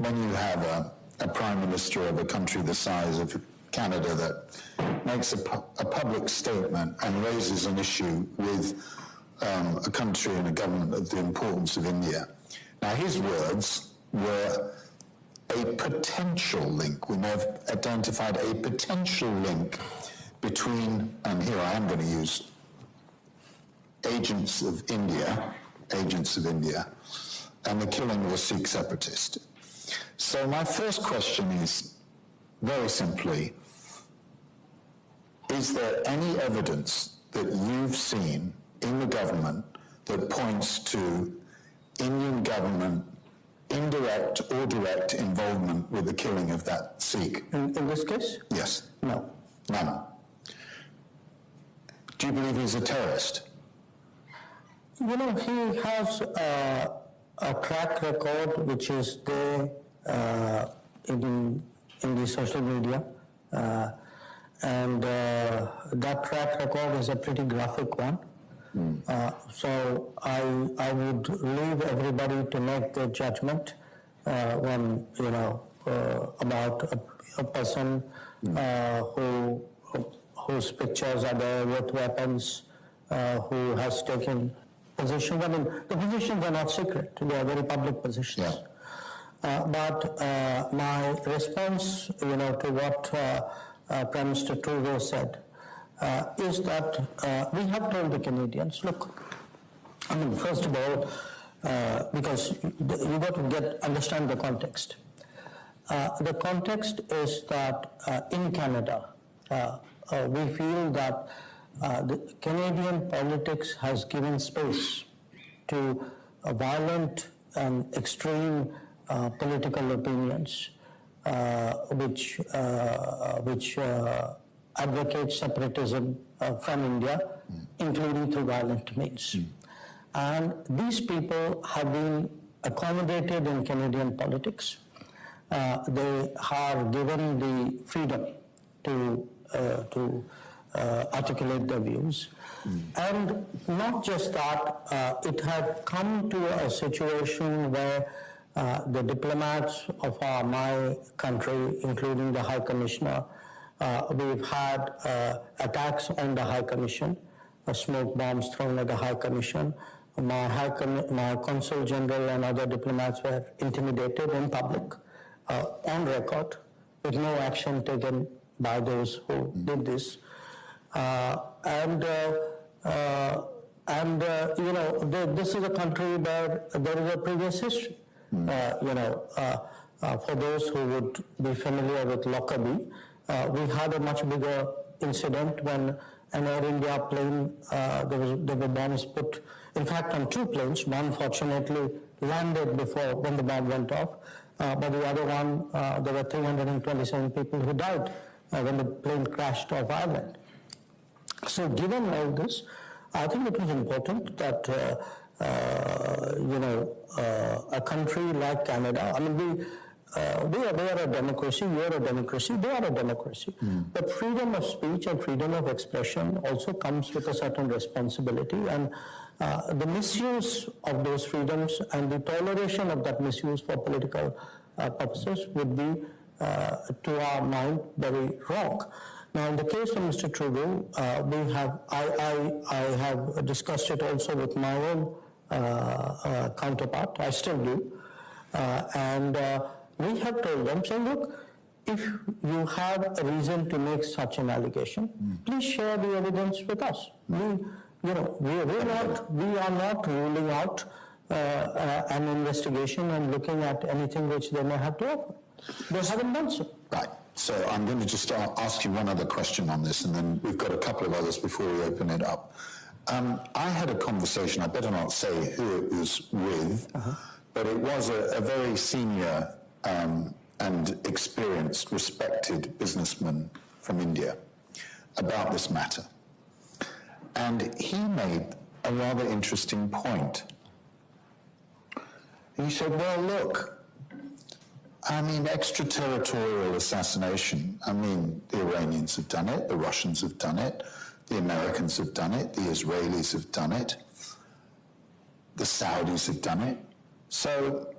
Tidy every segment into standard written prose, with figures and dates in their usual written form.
when you have a prime minister of a country the size of Canada that makes a public statement and raises an issue with a country and a government of the importance of India. Now, his words were a potential link. We may have identified a potential link between, and here I am going to use agents of India, and the killing of a Sikh separatist. So my first question is, very simply, is there any evidence that you've seen in the government that points to Indian government indirect or direct involvement with the killing of that Sikh? In this case? Yes. No. None. Do you believe he's a terrorist? You know, he has a track record which is there in the social media, and that track record is a pretty graphic one. So I would leave everybody to make their judgment when, you know, about a person whose pictures are there with weapons, who has taken positions. I mean, the positions are not secret; they are very public positions. Yeah. But my response, you know, to what Prime Minister Trudeau said is that we have told the Canadians, look, I mean, first of all, because you got to understand the context. The context is that in Canada, we feel that the Canadian politics has given space to violent and extreme political opinions, which advocate separatism from India, including through violent means. And these people have been accommodated in Canadian politics. They are given the freedom to articulate their views. And not just that, it had come to a situation where the diplomats of my country, including the High Commissioner, we've had attacks on the High Commission, smoke bombs thrown at the High Commission. My Consul General and other diplomats were intimidated in public, on record, with no action taken by those who did this. You know, this is a country where there is a previous history. You know, for those who would be familiar with Lockerbie, we had a much bigger incident when an Air India plane, there were bombs put, in fact, on two planes. One fortunately landed before when the bomb went off, but the other one, there were 327 people who died when the plane crashed off Ireland. So given all this, I think it was important that you know, a country like Canada, I mean, we are a democracy, we are a democracy, they are a democracy. But freedom of speech and freedom of expression also comes with a certain responsibility, and the misuse of those freedoms and the toleration of that misuse for political purposes would be, to our mind, very wrong. Now, in the case of Mr. Trudeau, I have discussed it also with my own counterpart. I still do, and we have told them, saying, look, if you have a reason to make such an allegation, please share the evidence with us. We are not ruling out an investigation and looking at anything which they may have to offer. They haven't done so. Right. So I'm going to just ask you one other question on this, and then we've got a couple of others before we open it up. I had a conversation, I better not say who it was with, but it was a very senior and experienced, respected businessman from India about this matter. And he made a rather interesting point. He said, well, look, I mean, extraterritorial assassination, I mean, the Iranians have done it, the Russians have done it, the Americans have done it, the Israelis have done it, the Saudis have done it. So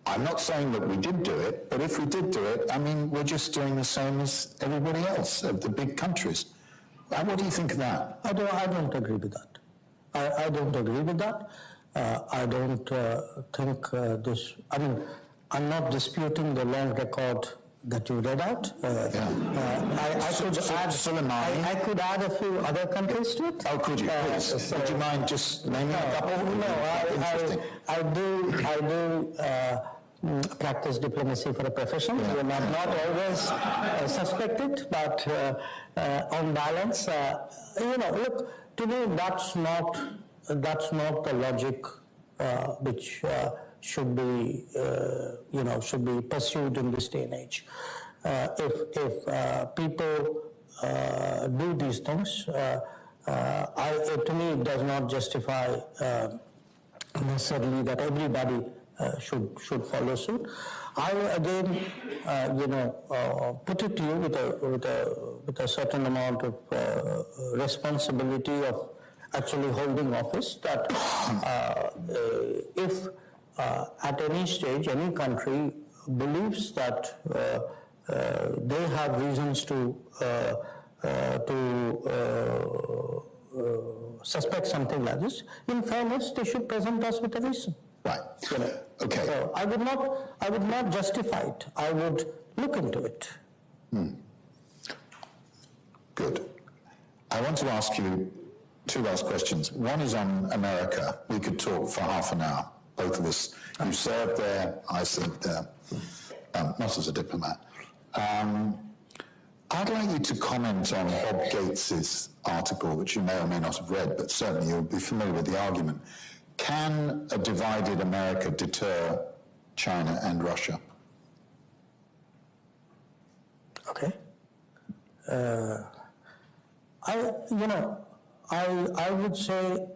I'm not saying that we did do it, but if we did do it, I mean, we're just doing the same as everybody else, the big countries. What do you think of that? I don't agree with that. I don't agree with that. I don't think this, I mean, I'm not disputing the long record that you read out. I could add a few other countries to it. Oh, could you, please? Would you mind just naming a couple? No, I do practice diplomacy for a profession. Yeah. I'm not always suspected, but on balance, look, to me, that's not the logic which should be pursued in this day and age. If people do these things, to me, it does not justify necessarily that everybody should follow suit. I again, put it to you with a certain amount of responsibility of actually holding office. That if at any stage any country believes that they have reasons to suspect something like this, in fairness, they should present us with a reason. Right. Okay. So I would not justify it. I would look into it. Good. I want to ask you two last questions. One is on America. We could talk for half an hour, both of us. You served there, I served there, not as a diplomat. I'd like you to comment on Bob Gates's article, which you may or may not have read, but certainly you'll be familiar with the argument. Can a divided America deter China and Russia? Okay. I would say